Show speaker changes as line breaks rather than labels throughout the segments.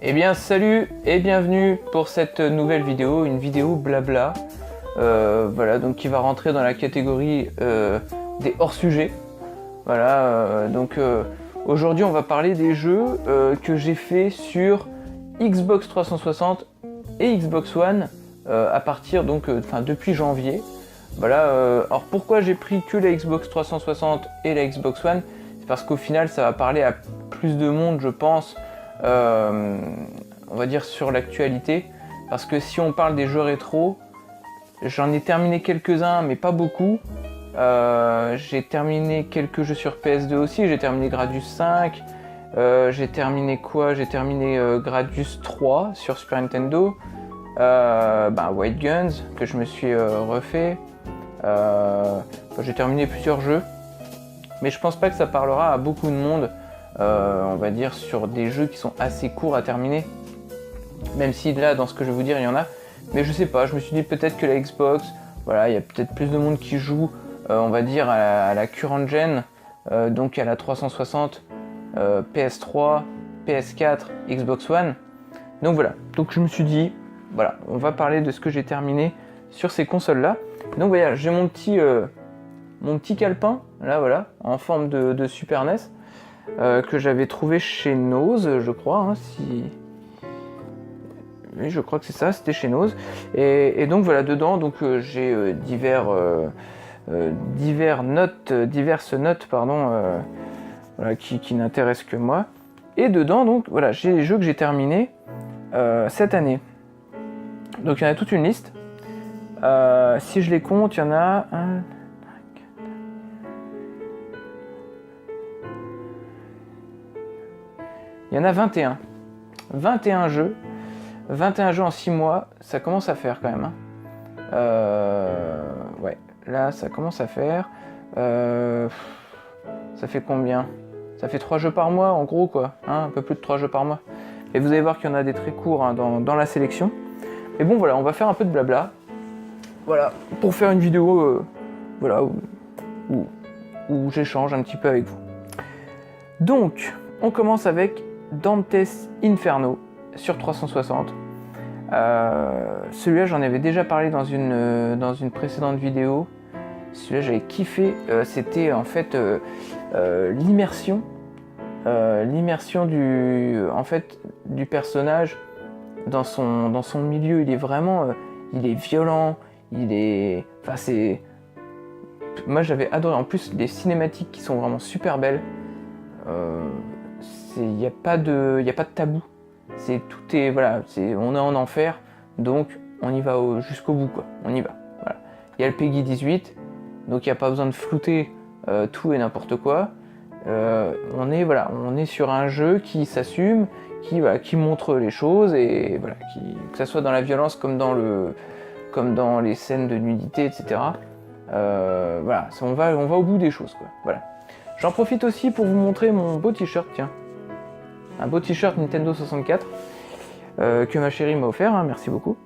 Eh bien salut et bienvenue pour cette nouvelle vidéo, une vidéo blabla, voilà, donc qui va rentrer dans la catégorie des hors-sujets. Voilà, aujourd'hui on va parler des jeux que j'ai fait sur Xbox 360 et Xbox One à partir depuis janvier. Voilà, alors pourquoi j'ai pris que la Xbox 360 et la Xbox One? C'est parce qu'au final ça va parler à plus de monde, je pense. On va dire sur l'actualité, parce que si on parle des jeux rétro, j'en ai terminé quelques-uns mais pas beaucoup. J'ai terminé quelques jeux sur PS2 aussi, j'ai terminé Gradius 5, j'ai terminé quoi? J'ai terminé Gradius 3 sur Super Nintendo, White Guns que je me suis refait, j'ai terminé plusieurs jeux, mais je pense pas que ça parlera à beaucoup de monde. On va dire sur des jeux qui sont assez courts à terminer, même si là dans ce que je vais vous dire il y en a, mais je sais pas, je me suis dit peut-être que la Xbox, voilà, il y a peut-être plus de monde qui joue on va dire à la current gen, donc à la 360, PS3, PS4, Xbox One, donc voilà, donc je me suis dit voilà, on va parler de ce que j'ai terminé sur ces consoles là. Donc voilà, j'ai mon petit calepin là, voilà, en forme de Super NES, que j'avais trouvé chez Nose, je crois, hein, si... Oui, je crois que c'est ça, c'était chez Nose. Et donc voilà, dedans, j'ai diverses notes, voilà, qui n'intéressent que moi. Et dedans, donc voilà, j'ai les jeux que j'ai terminés cette année. Donc il y en a toute une liste. Si je les compte, il y en a un... Il y en a 21. 21 jeux. 21 jeux en 6 mois, ça commence à faire quand même. Hein. Ouais, là ça commence à faire. Ça fait combien? Ça fait 3 jeux par mois en gros quoi. Hein, un peu plus de 3 jeux par mois. Et vous allez voir qu'il y en a des très courts hein, dans la sélection. Mais bon voilà, on va faire un peu de blabla. Voilà, pour faire une vidéo voilà, où j'échange un petit peu avec vous. Donc, on commence avec Dante's Inferno sur 360. Celui-là j'en avais déjà parlé dans une précédente vidéo. Celui-là j'avais kiffé, c'était en fait l'immersion du personnage dans son milieu. Il est vraiment il est violent, moi j'avais adoré, en plus les cinématiques qui sont vraiment super belles. Il n'y a pas de tabou. On est en enfer, donc on y va jusqu'au bout quoi. On y va. Voilà. Il y a le Peggy 18, donc il n'y a pas besoin de flouter tout et n'importe quoi. On est sur un jeu qui s'assume, qui montre les choses et voilà, que ça soit dans la violence comme dans les scènes de nudité, etc. Voilà, on va au bout des choses quoi. Voilà. J'en profite aussi pour vous montrer mon beau t-shirt, tiens. Un beau t-shirt Nintendo 64 que ma chérie m'a offert, hein, merci beaucoup.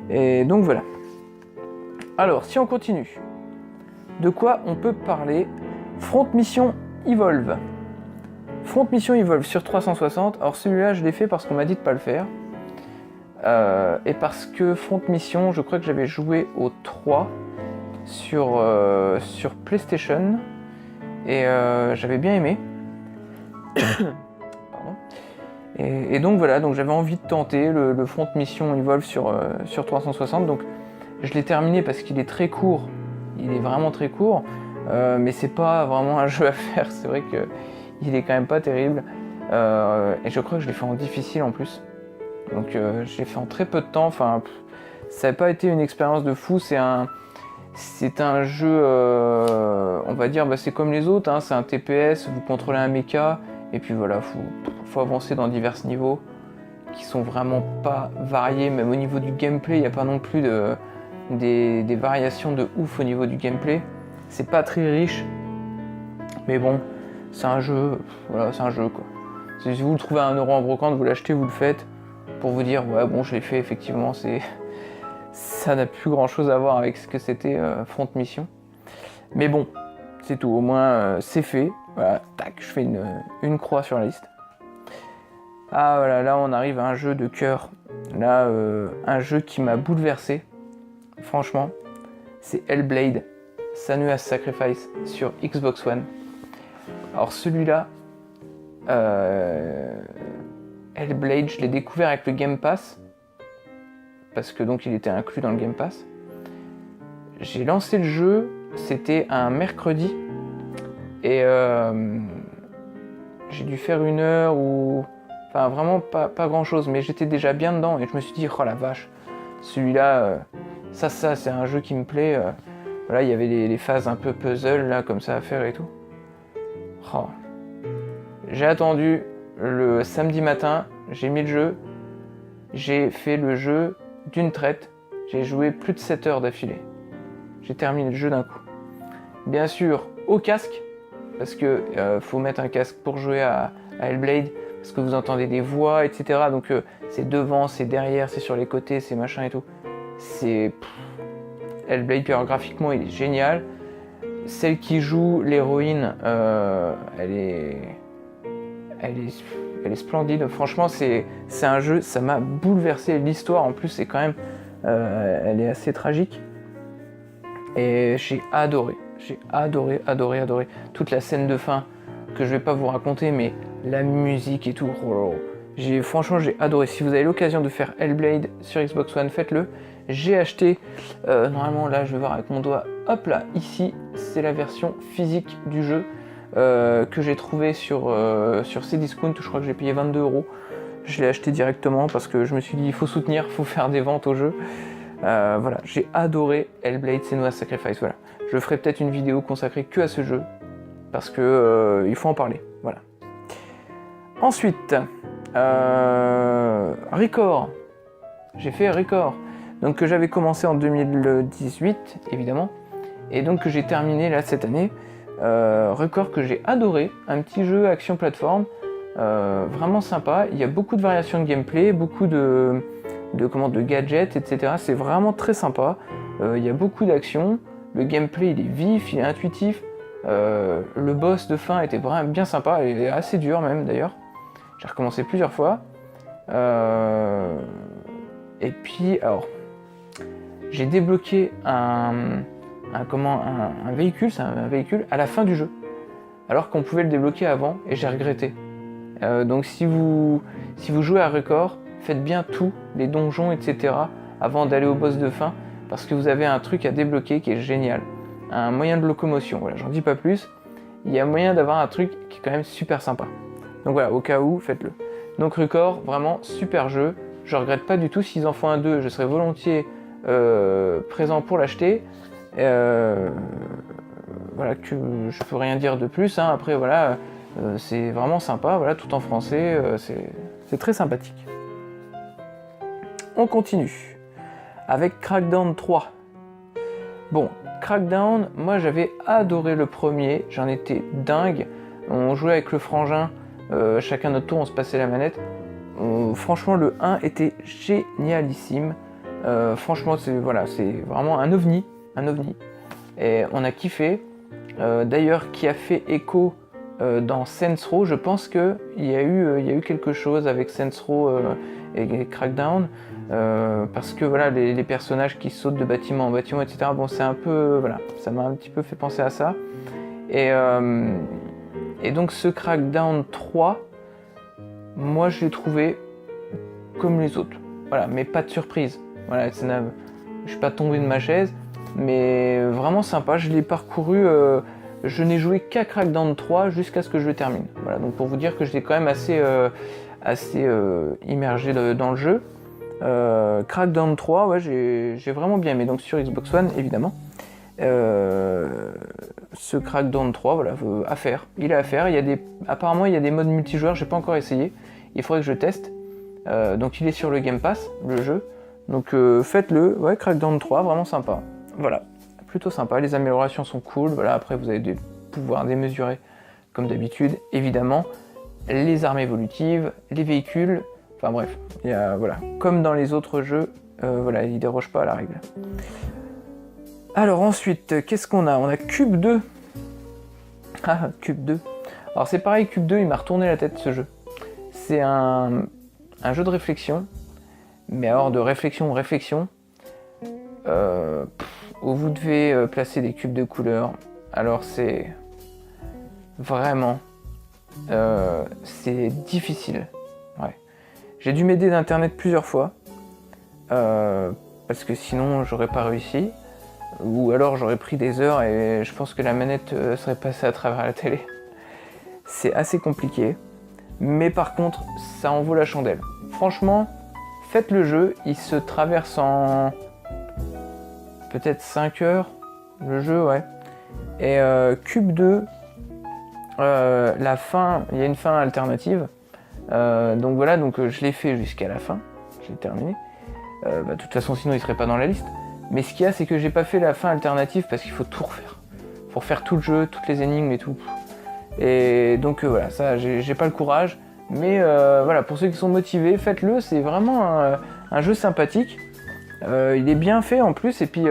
Et donc voilà. Alors, si on continue, de quoi on peut parler? Front Mission Evolve. Front Mission Evolve sur 360. Alors celui-là, je l'ai fait parce qu'on m'a dit de pas le faire. Et parce que Front Mission, je crois que j'avais joué au 3 sur PlayStation. Et j'avais bien aimé. Et donc voilà, donc j'avais envie de tenter le Front Mission Evolve sur 360. Donc je l'ai terminé parce qu'il est très court. Il est vraiment très court. Mais c'est pas vraiment un jeu à faire. C'est vrai qu'il est quand même pas terrible. Et je crois que je l'ai fait en difficile en plus. Donc je l'ai fait en très peu de temps. Enfin, ça n'a pas été une expérience de fou. C'est un jeu, on va dire, c'est comme les autres. Hein, c'est un TPS, vous contrôlez un mecha. Et puis voilà, faut avancer dans divers niveaux qui sont vraiment pas variés. Même au niveau du gameplay, il n'y a pas non plus des variations de ouf au niveau du gameplay. C'est pas très riche. Mais bon, c'est un jeu, voilà, c'est un jeu quoi. Si vous le trouvez à 1€ en brocante, vous l'achetez, vous le faites. Pour vous dire, ouais bon, je l'ai fait, effectivement, ça n'a plus grand chose à voir avec ce que c'était Front Mission. Mais bon, c'est tout, au moins c'est fait. Voilà, tac, je fais une croix sur la liste. Ah voilà, là on arrive à un jeu de cœur. Là, un jeu qui m'a bouleversé. Franchement, c'est Hellblade, Senua's Sacrifice sur Xbox One. Alors celui-là, Hellblade, je l'ai découvert avec le Game Pass. Parce que donc il était inclus dans le Game Pass. J'ai lancé le jeu, c'était un mercredi. Et j'ai dû faire 1 heure ou... Enfin vraiment pas grand chose, mais j'étais déjà bien dedans et je me suis dit, oh la vache, celui-là, ça c'est un jeu qui me plaît. Voilà, il y avait les phases un peu puzzle là, comme ça à faire et tout. Oh. J'ai attendu le samedi matin, j'ai mis le jeu, j'ai fait le jeu d'une traite, j'ai joué plus de 7 heures d'affilée. J'ai terminé le jeu d'un coup. Bien sûr, au casque, parce que faut mettre un casque pour jouer à Hellblade, parce que vous entendez des voix, etc. Donc c'est devant, c'est derrière, c'est sur les côtés, c'est machin et tout. C'est... Hellblade, puis alors, graphiquement, il est génial. Celle qui joue l'héroïne, elle est splendide. Franchement, c'est un jeu, ça m'a bouleversé. L'histoire, en plus, c'est quand même... elle est assez tragique. Et j'ai adoré. J'ai adoré. Toute la scène de fin, que je vais pas vous raconter, mais la musique et tout. Franchement, j'ai adoré. Si vous avez l'occasion de faire Hellblade sur Xbox One, faites-le. J'ai acheté, normalement là, je vais voir avec mon doigt, hop là, ici, c'est la version physique du jeu que j'ai trouvé sur Cdiscount. Je crois que j'ai payé 22€. Je l'ai acheté directement parce que je me suis dit, il faut soutenir, il faut faire des ventes au jeu. Voilà, j'ai adoré Hellblade Senua's Sacrifice. Voilà, je ferai peut-être une vidéo consacrée que à ce jeu parce que il faut en parler. Voilà. Ensuite, Record. J'ai fait Record, donc que j'avais commencé en 2018 évidemment, et donc que j'ai terminé là cette année. Record que j'ai adoré, un petit jeu action plateforme, vraiment sympa. Il y a beaucoup de variations de gameplay, beaucoup de gadgets, etc. C'est vraiment très sympa. Il y a beaucoup d'action. Le gameplay il est vif, il est intuitif. Le boss de fin était vraiment bien sympa, et assez dur même d'ailleurs. J'ai recommencé plusieurs fois. Et puis, alors, j'ai débloqué un véhicule, c'est un véhicule à la fin du jeu. Alors qu'on pouvait le débloquer avant, et j'ai regretté. Donc si vous jouez à Record, faites bien tous les donjons, etc. avant d'aller au boss de fin, parce que vous avez un truc à débloquer qui est génial. Un moyen de locomotion, voilà, j'en dis pas plus. Il y a moyen d'avoir un truc qui est quand même super sympa. Donc voilà, au cas où, faites-le. Donc Record, vraiment super jeu. Je regrette pas du tout. S'ils en font un 2, je serais volontiers présent pour l'acheter. Voilà, que je peux rien dire de plus. Hein. Après, voilà, c'est vraiment sympa. Voilà, tout en français, c'est très sympathique. On continue avec Crackdown 3. Bon, Crackdown, moi j'avais adoré le premier, j'en étais dingue. On jouait avec le frangin, chacun notre tour, on se passait la manette. Franchement, le 1 était génialissime. Franchement, c'est vraiment un ovni. Et on a kiffé. D'ailleurs, qui a fait écho dans Saints Row, je pense qu'il y a eu quelque chose avec Saints Row et Crackdown. Parce que voilà, les personnages qui sautent de bâtiment en bâtiment, etc. Bon, c'est un peu, voilà, ça m'a un petit peu fait penser à ça. Et donc ce Crackdown 3, moi je l'ai trouvé comme les autres. Voilà, mais pas de surprise. Voilà, je suis pas tombé de ma chaise, mais vraiment sympa. Je l'ai parcouru. Je n'ai joué qu'à Crackdown 3 jusqu'à ce que je le termine. Voilà, donc pour vous dire que j'étais quand même assez immergé dans le jeu. Crackdown 3, ouais, j'ai vraiment bien aimé, donc sur Xbox One évidemment. Ce Crackdown 3, voilà, à faire. Il est à faire. Apparemment, il y a des modes multijoueurs, j'ai pas encore essayé. Il faudrait que je teste. Donc il est sur le Game Pass, le jeu. Donc faites-le. Ouais, Crackdown 3, vraiment sympa. Voilà, plutôt sympa. Les améliorations sont cool. Voilà, après vous avez des pouvoirs démesurés comme d'habitude, évidemment. Les armes évolutives, les véhicules. Enfin bref, voilà, comme dans les autres jeux, voilà, il déroge pas à la règle. Alors ensuite, qu'est-ce qu'on a ? On a Cube 2. Ah, Cube 2. Alors c'est pareil, Cube 2, il m'a retourné la tête ce jeu. c'est un jeu de réflexion, mais alors de réflexion, où vous devez placer des cubes de couleurs. Alors c'est vraiment, c'est difficile. Ouais. J'ai dû m'aider d'internet plusieurs fois, parce que sinon j'aurais pas réussi, ou alors j'aurais pris des heures et je pense que la manette serait passée à travers la télé. C'est assez compliqué, mais par contre ça en vaut la chandelle. Franchement, faites le jeu, il se traverse en peut-être 5 heures, le jeu, ouais. Et Cube 2, la fin, il y a une fin alternative. Donc voilà, je l'ai fait jusqu'à la fin, j'ai terminé. De toute façon, sinon il serait pas dans la liste. Mais ce qu'il y a, c'est que j'ai pas fait la fin alternative parce qu'il faut tout refaire. Faut refaire tout le jeu, toutes les énigmes et tout. Et donc voilà, ça, j'ai pas le courage. Mais voilà, pour ceux qui sont motivés, faites-le. C'est vraiment un jeu sympathique. Il est bien fait en plus, et puis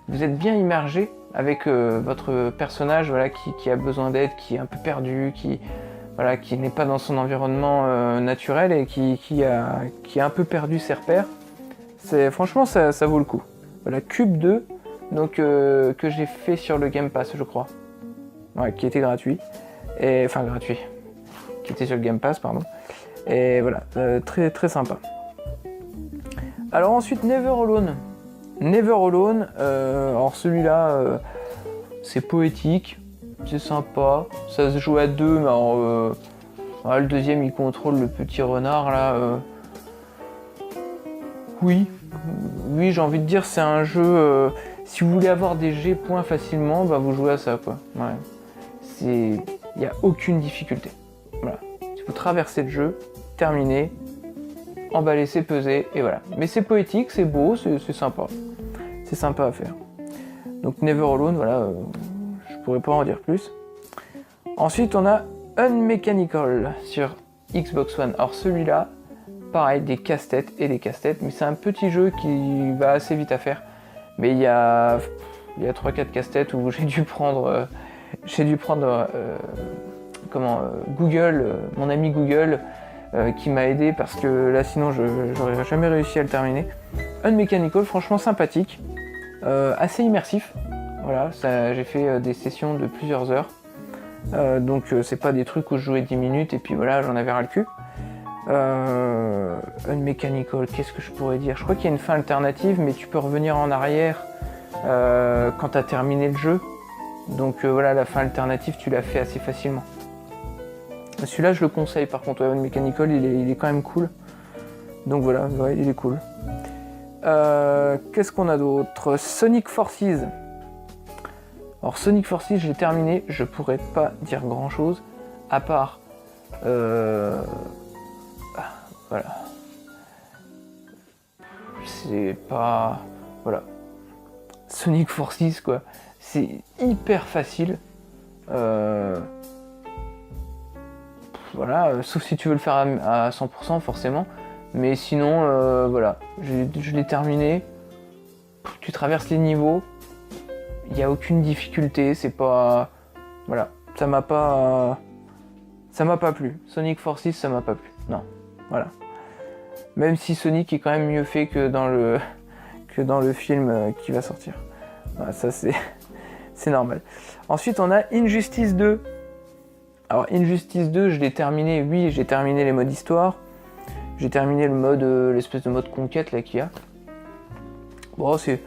vous êtes bien immergé avec votre personnage, voilà, qui a besoin d'aide, qui est un peu perdu, qui n'est pas dans son environnement naturel et qui a un peu perdu ses repères. Franchement, ça vaut le coup. Voilà, Cube 2, donc, que j'ai fait sur le Game Pass, je crois. Ouais, qui était gratuit. Enfin, gratuit. Qui était sur le Game Pass, pardon. Et voilà, très, très sympa. Alors ensuite, Never Alone. Never Alone, alors celui-là, c'est poétique, c'est sympa, ça se joue à deux, mais alors, le deuxième il contrôle le petit renard là. Oui, j'ai envie de dire c'est un jeu, si vous voulez avoir des G points facilement, bah vous jouez à ça quoi. Ouais. Il n'y a aucune difficulté. Voilà. Si vous traversez le jeu, terminez, emballez, c'est pesé, et voilà. Mais c'est poétique, c'est beau, c'est sympa. C'est sympa à faire. Donc Never Alone, voilà, je pourrais pas en dire plus. Ensuite, on a Unmechanical sur Xbox One. Alors celui-là, pareil, des casse-têtes et des casse-têtes, mais c'est un petit jeu qui va assez vite à faire. Mais il y a 3-4 casse-têtes où j'ai dû prendre Google, mon ami Google, qui m'a aidé parce que là sinon j'aurais jamais réussi à le terminer. Unmechanical, franchement sympathique, assez immersif. Voilà, j'ai fait des sessions de plusieurs heures. Donc c'est pas des trucs où je jouais 10 minutes et puis voilà, j'en avais ras le cul. Unmechanical, qu'est-ce que je pourrais dire? Je crois qu'il y a une fin alternative, mais tu peux revenir en arrière quand tu as terminé le jeu. Donc voilà, la fin alternative, tu l'as fait assez facilement. Celui-là, je le conseille par contre. Unmechanical, il est quand même cool. Donc voilà, ouais, il est cool. Qu'est-ce qu'on a d'autre? Sonic Forces. Alors Sonic Forces, je l'ai terminé. Je pourrais pas dire grand-chose à part... voilà. C'est pas... Voilà. Sonic Forces, quoi. C'est hyper facile. Voilà, sauf si tu veux le faire à 100% forcément. Mais sinon, voilà, je l'ai terminé. Tu traverses les niveaux. Il n'y a aucune difficulté. C'est pas... Voilà, ça m'a pas plu. Sonic Forces, ça m'a pas plu. Non, voilà. Même si Sonic est quand même mieux fait que dans le film qui va sortir. Voilà, ça c'est normal. Ensuite, on a Injustice 2. Alors Injustice 2, je l'ai terminé, oui, j'ai terminé les modes histoire. J'ai terminé le mode, l'espèce de mode conquête là qu'il y a. Bon, c'est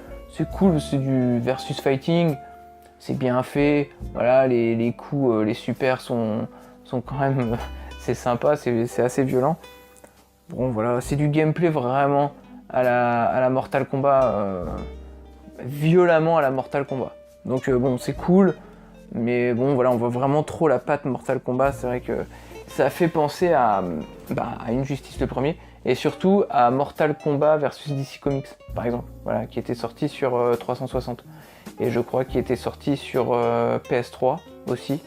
cool, c'est du versus fighting, c'est bien fait. Voilà, les coups, les supers sont quand même, c'est sympa, c'est assez violent. Bon voilà, c'est du gameplay vraiment à la Mortal Kombat, violemment à la Mortal Kombat. Donc bon, c'est cool. Mais bon, voilà, on voit vraiment trop la patte Mortal Kombat. C'est vrai que ça fait penser à Injustice le premier, et surtout à Mortal Kombat versus DC Comics, par exemple, voilà, qui était sorti sur 360. Et je crois qu'il était sorti sur PS3 aussi.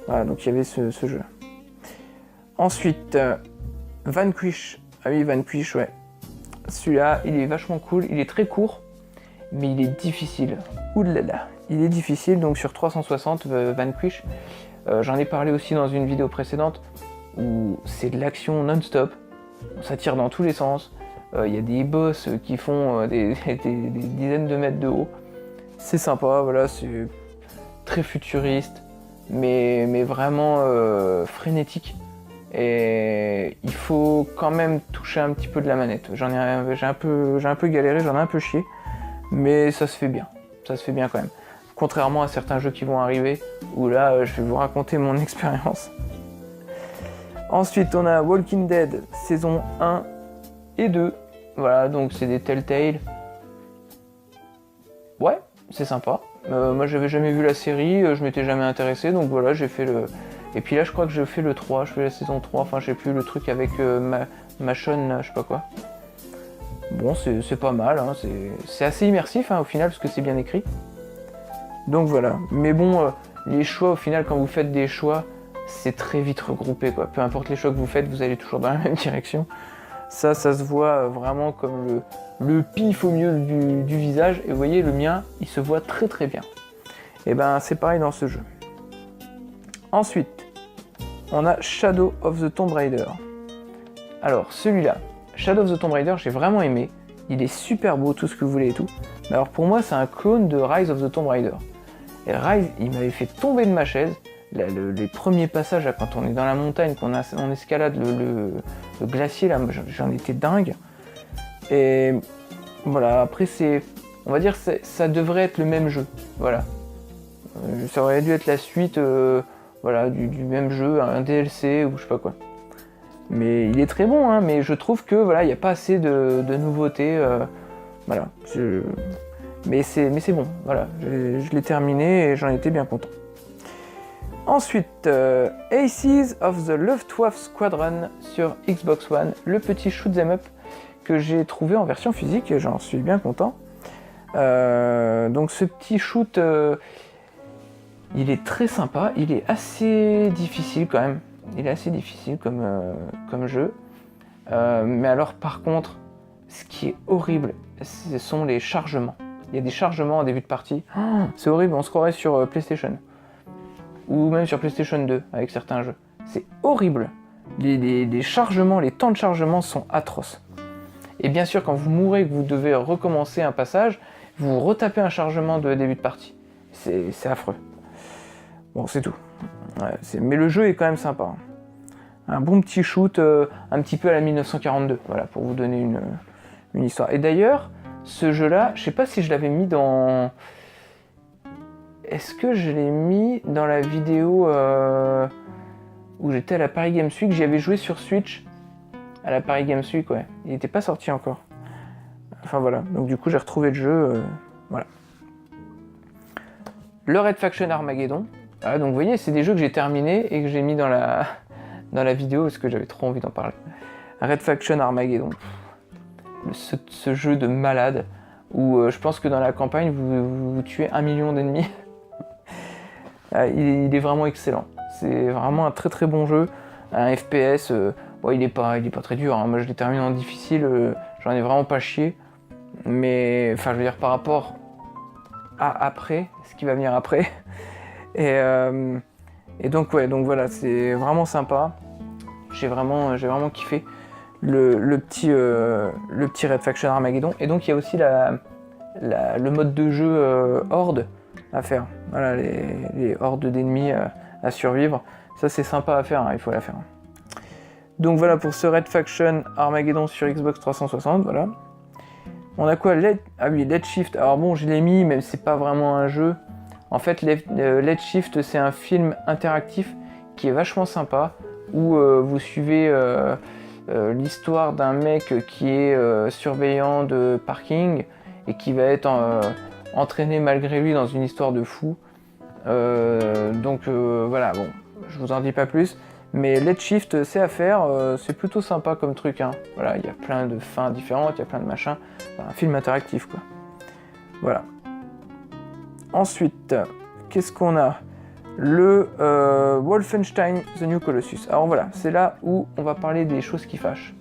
Voilà, donc il y avait ce jeu. Ensuite, Vanquish. Ah oui, Vanquish, ouais. Celui-là, il est vachement cool. Il est très court, mais il est difficile. Ouh là là. Il est difficile, donc sur 360, Vanquish. J'en ai parlé aussi dans une vidéo précédente. où c'est de l'action non-stop, ça tire dans tous les sens, il y a des boss qui font des dizaines de mètres de haut. C'est sympa, voilà, c'est très futuriste, mais vraiment frénétique. Et il faut quand même toucher un petit peu de la manette. J'ai un peu galéré, j'en ai un peu chié, mais ça se fait bien. Ça se fait bien quand même. Contrairement à certains jeux qui vont arriver, où là, je vais vous raconter mon expérience. Ensuite, on a Walking Dead saison 1 et 2. Voilà, donc c'est des Telltale. Ouais, c'est sympa. Moi, j'avais jamais vu la série, je m'étais jamais intéressé, donc voilà, j'ai fait le... Et puis là, je crois que je fais le 3, je fais la saison 3, enfin, je sais plus, le truc avec Machon, je sais pas quoi. Bon, c'est pas mal, hein, c'est assez immersif, hein, au final, parce que c'est bien écrit. Donc voilà, mais bon, les choix, au final, quand vous faites des choix, c'est très vite regroupé, quoi. Peu importe les choix que vous faites, vous allez toujours dans la même direction. Ça se voit vraiment comme le pif au milieu du visage. Et vous voyez, le mien, il se voit très très bien. Et ben, c'est pareil dans ce jeu. Ensuite, on a Shadow of the Tomb Raider. Alors, celui-là, Shadow of the Tomb Raider, j'ai vraiment aimé. Il est super beau, tout ce que vous voulez et tout. Mais alors pour moi, c'est un clone de Rise of the Tomb Raider. Et Rise, il m'avait fait tomber de ma chaise. Les premiers passages, là, quand on est dans la montagne, on escalade le glacier, là, j'en étais dingue. Et voilà, après on va dire ça devrait être le même jeu, voilà. Ça aurait dû être la suite voilà, du même jeu, un DLC ou je sais pas quoi. Mais il est très bon, hein, mais je trouve que voilà, il n'y a pas assez de nouveautés. Voilà. Mais c'est bon, voilà. Je l'ai terminé et j'en étais bien content. Ensuite, Aces of the Luftwaffe Squadron sur Xbox One, le petit shoot 'em up que j'ai trouvé en version physique et j'en suis bien content. Donc ce petit shoot, il est très sympa, il est assez difficile quand même. Il est assez difficile comme jeu. Mais alors par contre, ce qui est horrible, ce sont les chargements. Il y a des chargements en début de partie. Oh, c'est horrible, on se croirait sur PlayStation. Ou même sur PlayStation 2 avec certains jeux. C'est horrible. Les chargements, les temps de chargement sont atroces. Et bien sûr, quand vous mourrez et que vous devez recommencer un passage, vous retapez un chargement de début de partie. C'est affreux. Bon, c'est tout. Ouais, mais le jeu est quand même sympa. Un bon petit shoot, un petit peu à la 1942, voilà, pour vous donner une histoire. Et d'ailleurs, ce jeu-là, je sais pas si je l'avais mis dans... Est-ce que je l'ai mis dans la vidéo où j'étais à la Paris Games Week? J'y avais joué sur Switch à la Paris Games Week, ouais. Il n'était pas sorti encore. Enfin voilà, donc du coup j'ai retrouvé le jeu, voilà. Le Red Faction Armageddon. Ah, donc vous voyez, c'est des jeux que j'ai terminés et que j'ai mis dans la vidéo parce que j'avais trop envie d'en parler. Red Faction Armageddon. Ce jeu de malade où je pense que dans la campagne vous tuez 1 million d'ennemis. Il est vraiment excellent. C'est vraiment un très très bon jeu. Un FPS, bon, il est pas très dur, hein. Moi je l'ai terminé en difficile, j'en ai vraiment pas chié. Mais enfin je veux dire par rapport à après, ce qui va venir après. Et donc ouais, donc voilà, c'est vraiment sympa. J'ai vraiment kiffé le petit Red Faction Armageddon. Et donc il y a aussi le mode de jeu horde à faire. Voilà, les hordes d'ennemis à survivre. Ça c'est sympa à faire, hein, il faut la faire. Donc voilà pour ce Red Faction Armageddon sur Xbox 360, voilà. On a quoi? Let's Shift. Alors bon, je l'ai mis, mais c'est pas vraiment un jeu. En fait, Let's Shift, c'est un film interactif qui est vachement sympa, où vous suivez l'histoire d'un mec qui est surveillant de parking et qui va être entraîné malgré lui dans une histoire de fou. Donc voilà, bon, je vous en dis pas plus. Mais Let's Shift, c'est à faire, c'est plutôt sympa comme truc, hein. Voilà, il y a plein de fins différentes, il y a plein de machins. Un film interactif, quoi. Voilà. Ensuite, qu'est-ce qu'on a? Le Wolfenstein The New Colossus. Alors voilà, c'est là où on va parler des choses qui fâchent.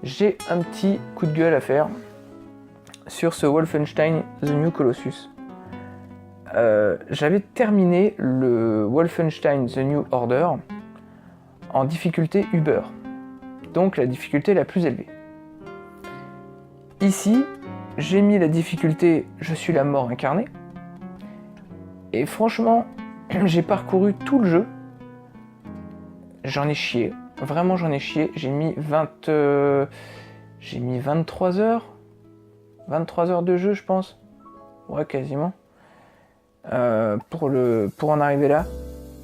J'ai un petit coup de gueule à faire sur ce Wolfenstein The New Colossus. J'avais terminé le Wolfenstein The New Order en difficulté Uber, donc la difficulté la plus élevée. Ici, j'ai mis la difficulté Je suis la mort incarnée, et franchement, j'ai parcouru tout le jeu, j'en ai chié, vraiment j'en ai chié, j'ai mis 23 heures, 23 heures de jeu je pense, ouais quasiment, pour en arriver là.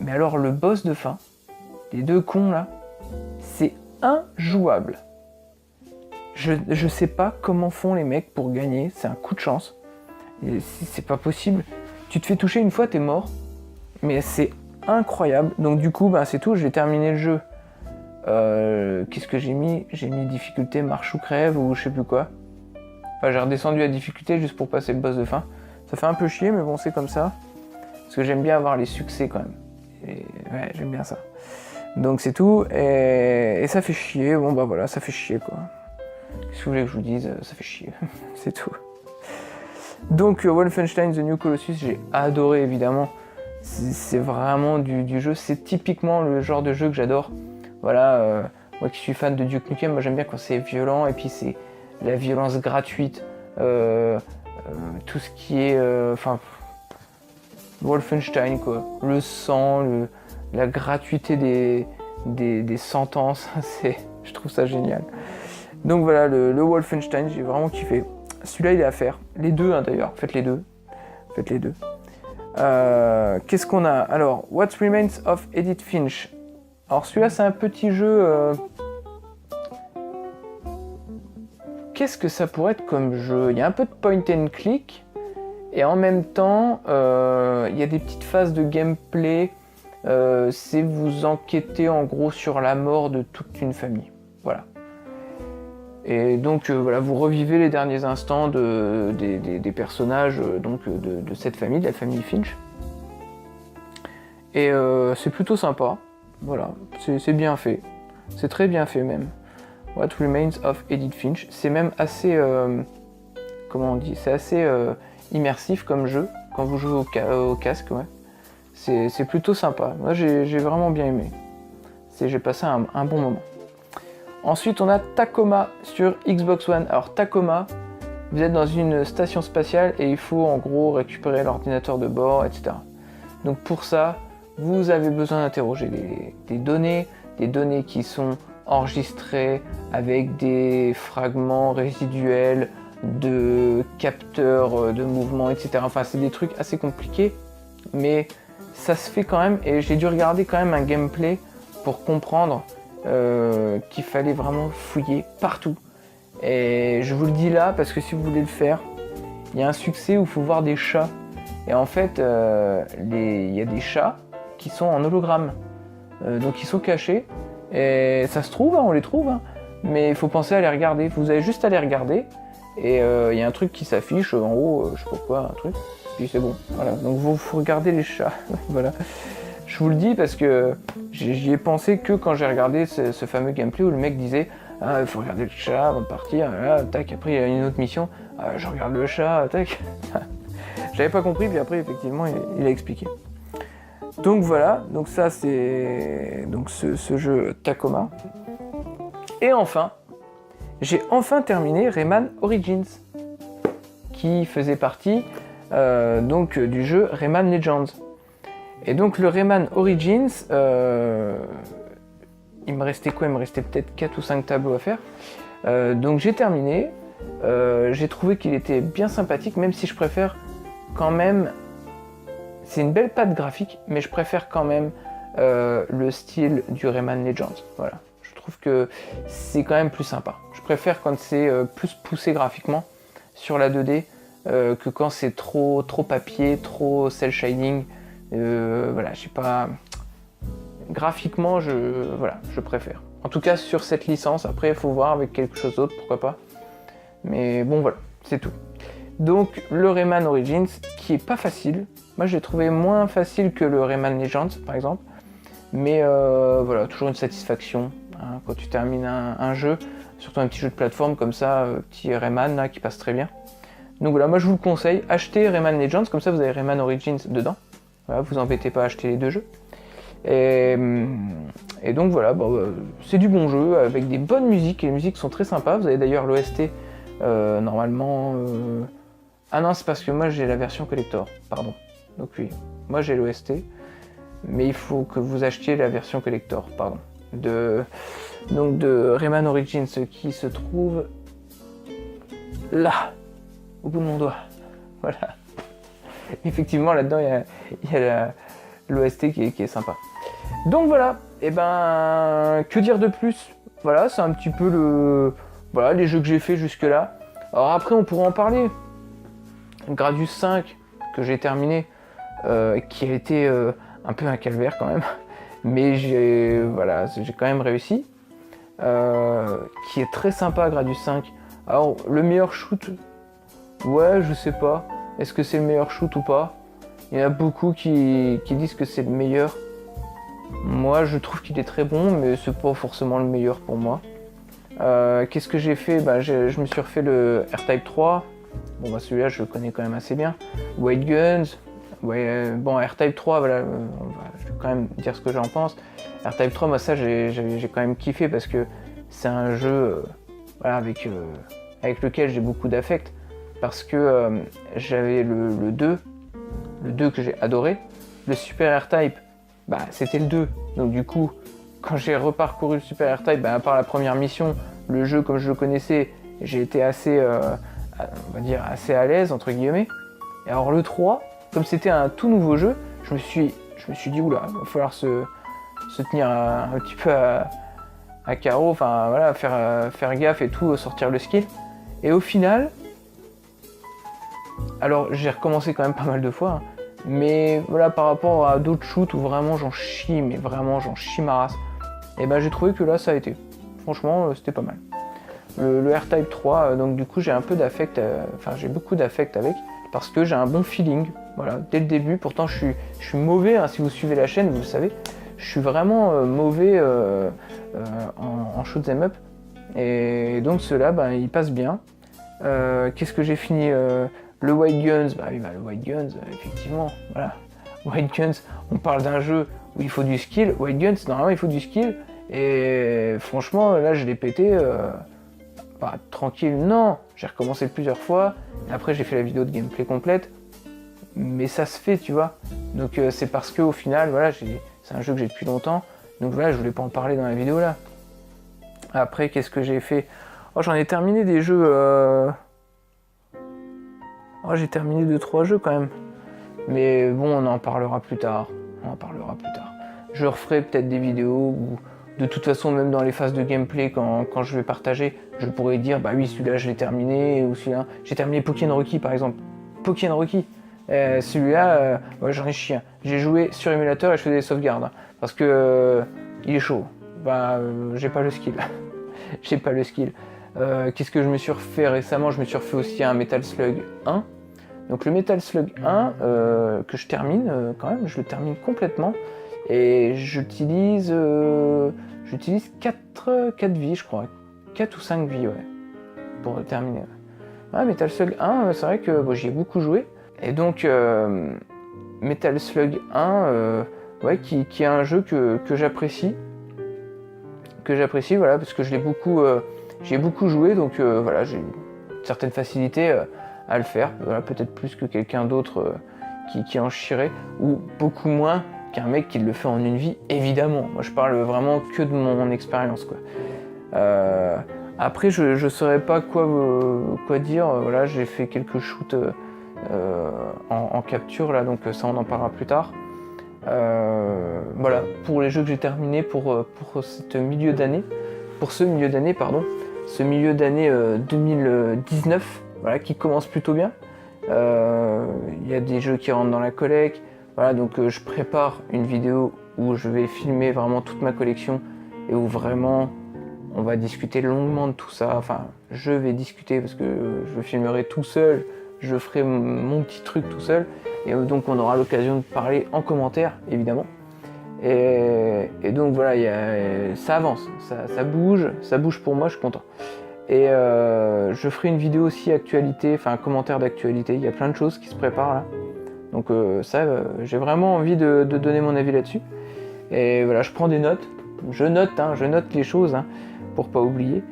Mais alors le boss de fin, les deux cons là, c'est injouable. Je sais pas comment font les mecs pour gagner, c'est un coup de chance. Et c'est pas possible. Tu te fais toucher une fois, t'es mort. Mais c'est incroyable. Donc du coup, bah, c'est tout, j'ai terminé le jeu. Qu'est-ce que j'ai mis? J'ai mis difficulté marche ou crève ou je sais plus quoi. Enfin, j'ai redescendu la difficulté juste pour passer le boss de fin. Ça fait un peu chier, mais bon, c'est comme ça. Parce que j'aime bien avoir les succès quand même. Et ouais, j'aime bien ça. Donc c'est tout. Et ça fait chier. Bon bah voilà, ça fait chier quoi. Qu'est-ce que vous voulez que je vous dise? Ça fait chier. C'est tout. Donc Wolfenstein The New Colossus, j'ai adoré évidemment. C'est vraiment du jeu. C'est typiquement le genre de jeu que j'adore. Voilà, moi qui suis fan de Duke Nukem, moi j'aime bien quand c'est violent. Et puis c'est la violence gratuite. Tout ce qui est... Wolfenstein quoi. Le sang, la gratuité des sentences. Je trouve ça génial. Donc voilà, le Wolfenstein, j'ai vraiment kiffé. Celui-là, il est à faire. Les deux, hein, d'ailleurs. Faites les deux. Faites les deux. Qu'est-ce qu'on a? Alors, What Remains of Edith Finch. Alors, celui-là, c'est un petit jeu... Qu'est-ce que ça pourrait être comme jeu? Il y a un peu de point and click. Et en même temps, il y a des petites phases de gameplay. C'est vous enquêter, en gros, sur la mort de toute une famille. Voilà. Et donc voilà, vous revivez les derniers instants des personnages de cette famille, de la famille Finch. Et c'est plutôt sympa, voilà, c'est bien fait, c'est très bien fait même. What Remains of Edith Finch, c'est même assez, comment on dit, c'est assez immersif comme jeu, quand vous jouez au casque, ouais. C'est plutôt sympa, moi j'ai vraiment bien aimé, j'ai passé un bon moment. Ensuite, on a Tacoma sur Xbox One. Alors Tacoma, vous êtes dans une station spatiale et il faut en gros récupérer l'ordinateur de bord, etc. Donc pour ça, vous avez besoin d'interroger des données qui sont enregistrées avec des fragments résiduels de capteurs de mouvement, etc. Enfin, c'est des trucs assez compliqués, mais ça se fait quand même. Et j'ai dû regarder quand même un gameplay pour comprendre qu'il fallait vraiment fouiller partout. Et je vous le dis là parce que si vous voulez le faire, il y a un succès où il faut voir des chats. Et en fait, il y a des chats qui sont en hologramme. Donc ils sont cachés. Et ça se trouve, hein, on les trouve. Hein, mais il faut penser à les regarder. Vous avez juste à les regarder. Et il y a un truc qui s'affiche en haut, je sais pas quoi, un truc. Puis c'est bon. Voilà. Donc vous faut regarder les chats. Voilà. Je vous le dis parce que j'y ai pensé que quand j'ai regardé ce fameux gameplay où le mec disait « Ah, il faut regarder le chat avant de partir, là, tac, après il y a une autre mission, ah, je regarde le chat, tac. » J'avais pas compris, puis après effectivement il a expliqué. Donc voilà, donc ça c'est donc ce jeu Tacoma. Et enfin, j'ai enfin terminé Rayman Origins, qui faisait partie donc du jeu Rayman Legends. Et donc le Rayman Origins, il me restait quoi? Il me restait peut-être 4 ou 5 tableaux à faire. Donc j'ai terminé. J'ai trouvé qu'il était bien sympathique, même si je préfère quand même... C'est une belle patte graphique, mais je préfère quand même le style du Rayman Legends. Voilà. Je trouve que c'est quand même plus sympa. Je préfère quand c'est plus poussé graphiquement sur la 2D que quand c'est trop papier, trop cel shading. Voilà, je sais pas. Graphiquement, je préfère. En tout cas, sur cette licence. Après, il faut voir avec quelque chose d'autre, pourquoi pas. Mais bon, voilà, c'est tout. Donc, le Rayman Origins, qui est pas facile. Moi, je l'ai trouvé moins facile que le Rayman Legends, par exemple. Mais voilà, toujours une satisfaction hein, quand tu termines un jeu, surtout un petit jeu de plateforme comme ça, petit Rayman là, qui passe très bien. Donc voilà, moi je vous le conseille, achetez Rayman Legends, comme ça vous avez Rayman Origins dedans. Voilà, vous embêtez pas à acheter les deux jeux. Et donc voilà, c'est du bon jeu avec des bonnes musiques, et les musiques sont très sympas. Vous avez d'ailleurs l'OST normalement... Ah non, c'est parce que moi j'ai la version collector, pardon. Donc oui, moi j'ai l'OST, mais il faut que vous achetiez la version collector, pardon. Donc de Rayman Origins, qui se trouve là, au bout de mon doigt. Voilà. Effectivement, là-dedans, il y a l'OST qui est sympa. Donc voilà, et ben, que dire de plus? Voilà, c'est un petit peu les jeux que j'ai fait jusque-là. Alors après, on pourra en parler. Gradius 5, que j'ai terminé, qui a été un peu un calvaire quand même. Mais j'ai quand même réussi. Qui est très sympa, Gradius 5. Alors, le meilleur shoot, ouais, je sais pas. Est-ce que c'est le meilleur shoot ou pas? Il y en a beaucoup qui disent que c'est le meilleur. Moi, je trouve qu'il est très bon, mais c'est pas forcément le meilleur pour moi. Qu'est-ce que j'ai fait? Je me suis refait le R-Type 3. Bon, celui-là, je le connais quand même assez bien. White Guns. Ouais, bon, R-Type 3, voilà, je vais quand même dire ce que j'en pense. R-Type 3, moi, ça, j'ai quand même kiffé parce que c'est un jeu avec lequel j'ai beaucoup d'affect. Parce que j'avais le 2 que j'ai adoré. Le Super R-Type, c'était le 2. Donc du coup, quand j'ai reparcouru le Super R-Type, à part la première mission, le jeu comme je le connaissais, j'ai été assez, on va dire, assez à l'aise, entre guillemets. Et alors le 3, comme c'était un tout nouveau jeu, je me suis dit, oula, il va falloir se tenir un petit peu à carreau, enfin voilà, faire gaffe et tout, sortir le skill. Et au final, alors j'ai recommencé quand même pas mal de fois, hein, mais voilà, par rapport à d'autres shoots où vraiment j'en chie, mais vraiment j'en chie ma race, et j'ai trouvé que là ça a été. Franchement, c'était pas mal. Le R-Type 3, donc du coup j'ai un peu d'affect, j'ai beaucoup d'affect avec, parce que j'ai un bon feeling, voilà, dès le début. Pourtant je suis mauvais, hein, si vous suivez la chaîne, vous le savez, je suis vraiment mauvais en shoot 'em up, et donc ceux-là, ils passent bien. Qu'est-ce que j'ai fini? Le White Guns, le White Guns, effectivement, voilà. White Guns, on parle d'un jeu où il faut du skill. White Guns, normalement, il faut du skill. Et franchement, là, je l'ai pété. Tranquille, non. J'ai recommencé plusieurs fois. Et après, j'ai fait la vidéo de gameplay complète. Mais ça se fait, tu vois. Donc, c'est parce qu'au final, voilà, c'est un jeu que j'ai depuis longtemps. Donc voilà, je voulais pas en parler dans la vidéo là. Après, qu'est-ce que j'ai fait? J'en ai terminé des jeux. J'ai terminé 2-3 jeux quand même. Mais bon, on en parlera plus tard. Je referai peut-être des vidéos où, de toute façon, même dans les phases de gameplay, quand je vais partager, je pourrais dire, oui, celui-là, je l'ai terminé, ou celui-là. J'ai terminé Pokémon Rocky, par exemple. Pokémon Rocky. Celui-là, j'en ai chié. J'ai joué sur émulateur et je faisais des sauvegardes. Hein, parce que il est chaud. J'ai pas le skill. Qu'est-ce que je me suis refait récemment? Je me suis refait aussi un Metal Slug 1. Donc le Metal Slug 1, que je termine quand même, je le termine complètement. Et j'utilise 4 vies, je crois. 4 ou 5 vies, ouais, pour terminer. Metal Slug 1, c'est vrai que j'y ai beaucoup joué. Et donc, Metal Slug 1, qui est un jeu que j'apprécie. Voilà, parce que j'y ai beaucoup joué, donc j'ai une certaine facilité à le faire, voilà, peut-être plus que quelqu'un d'autre qui en chierait, ou beaucoup moins qu'un mec qui le fait en une vie, évidemment. Moi je parle vraiment que de mon expérience, quoi. Après je saurais pas quoi dire, voilà, j'ai fait quelques shoots en capture là, donc ça on en parlera plus tard. Voilà, pour les jeux que j'ai terminés pour ce milieu d'année, ce milieu d'année 2019, voilà, qui commence plutôt bien. Il y a des jeux qui rentrent dans la collecte, voilà, donc je prépare une vidéo où je vais filmer vraiment toute ma collection et où vraiment on va discuter longuement de tout ça. Enfin, je vais discuter parce que je filmerai tout seul, je ferai mon petit truc tout seul, et donc on aura l'occasion de parler en commentaire, évidemment. Et donc voilà, ça avance, ça bouge pour moi, je suis content. Et je ferai une vidéo aussi actualité, enfin un commentaire d'actualité, il y a plein de choses qui se préparent là. Donc j'ai vraiment envie de donner mon avis là-dessus. Et voilà, je prends des notes, je note les choses hein, pour pas oublier.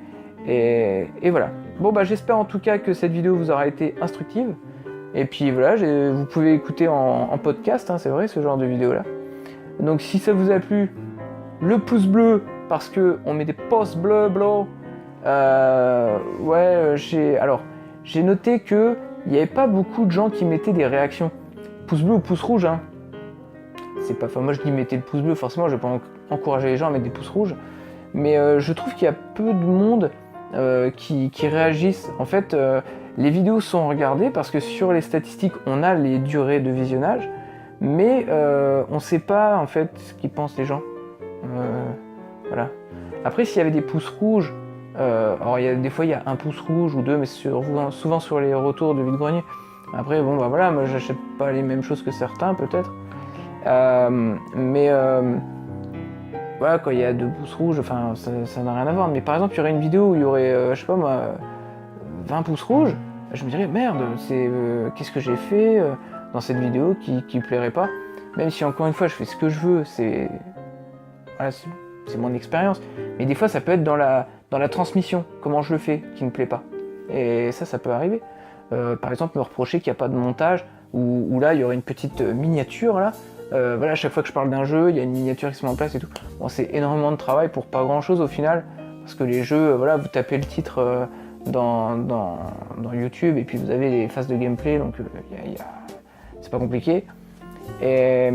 Et voilà. Bon bah j'espère en tout cas que cette vidéo vous aura été instructive. Et puis voilà, vous pouvez écouter en podcast, hein, c'est vrai, ce genre de vidéo là. Donc si ça vous a plu, le pouce bleu, parce que on met des pouces bleus, j'ai noté que il n'y avait pas beaucoup de gens qui mettaient des réactions. Pouce bleu ou pouce rouge, hein. C'est pas, enfin moi je dis mettez le pouce bleu, forcément je vais pas encourager les gens à mettre des pouces rouges. Mais je trouve qu'il y a peu de monde qui réagissent. En fait, les vidéos sont regardées parce que sur les statistiques, on a les durées de visionnage, mais on sait pas en fait ce qu'ils pensent les gens. Voilà. Après, s'il y avait des pouces rouges, alors des fois il y a un pouce rouge ou deux, mais souvent sur les retours de vide-grenier. Après, bon bah voilà, moi j'achète pas les mêmes choses que certains peut-être. Voilà, quand il y a 2 pouces rouges, enfin ça n'a rien à voir. Mais par exemple, il y aurait une vidéo où il y aurait, je sais pas moi, 20 pouces rouges, je me dirais merde, qu'est-ce que j'ai fait dans cette vidéo qui plairait pas. Même si encore une fois je fais ce que je veux, c'est mon expérience. Mais des fois ça peut être dans la transmission, comment je le fais, qui me plaît pas. Et ça peut arriver. Par exemple, me reprocher qu'il n'y a pas de montage, ou là il y aurait une petite miniature là. Voilà, à chaque fois que je parle d'un jeu, il y a une miniature qui se met en place et tout. Bon, c'est énormément de travail pour pas grand chose au final, parce que les jeux, voilà, vous tapez le titre dans YouTube et puis vous avez les phases de gameplay, donc c'est pas compliqué. Et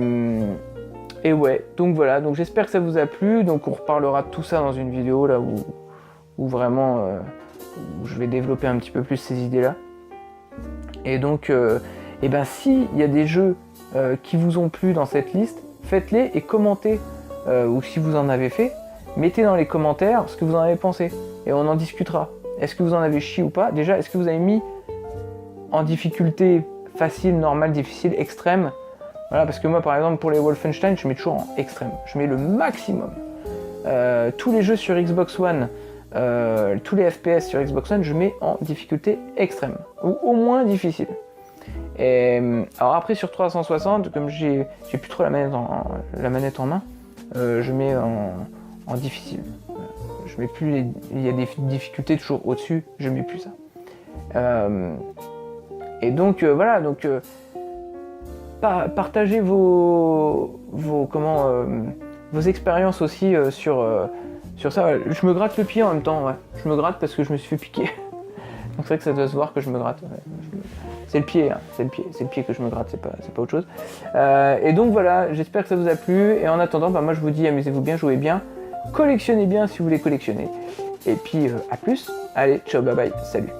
ouais, donc voilà, donc j'espère que ça vous a plu. Donc on reparlera de tout ça dans une vidéo là où vraiment où je vais développer un petit peu plus ces idées là. Et donc, et ben si il y a des jeux qui vous ont plu dans cette liste, faites-les et commentez, ou si vous en avez fait, mettez dans les commentaires ce que vous en avez pensé, et on en discutera. Est-ce que vous en avez chié ou pas? Déjà, est-ce que vous avez mis en difficulté facile, normale, difficile, extrême? Voilà, parce que moi par exemple pour les Wolfenstein, je mets toujours en extrême, je mets le maximum. Tous les jeux sur Xbox One, tous les FPS sur Xbox One, je mets en difficulté extrême, ou au moins difficile. Et alors après sur 360, comme j'ai plus trop la manette en main, je mets en difficile. Je mets plus il y a des difficultés toujours au-dessus, je mets plus ça. Et donc voilà, donc partagez vos expériences aussi sur ça. Je me gratte le pied en même temps, ouais. Je me gratte parce que je me suis fait piquer. Donc c'est vrai que ça doit se voir que je me gratte. Ouais. C'est le pied, hein. C'est le pied que je me gratte, c'est pas autre chose. Et donc voilà, j'espère que ça vous a plu. Et en attendant, bah, moi je vous dis amusez-vous bien, jouez bien, collectionnez bien si vous voulez collectionner. Et puis à plus. Allez, ciao, bye bye, salut.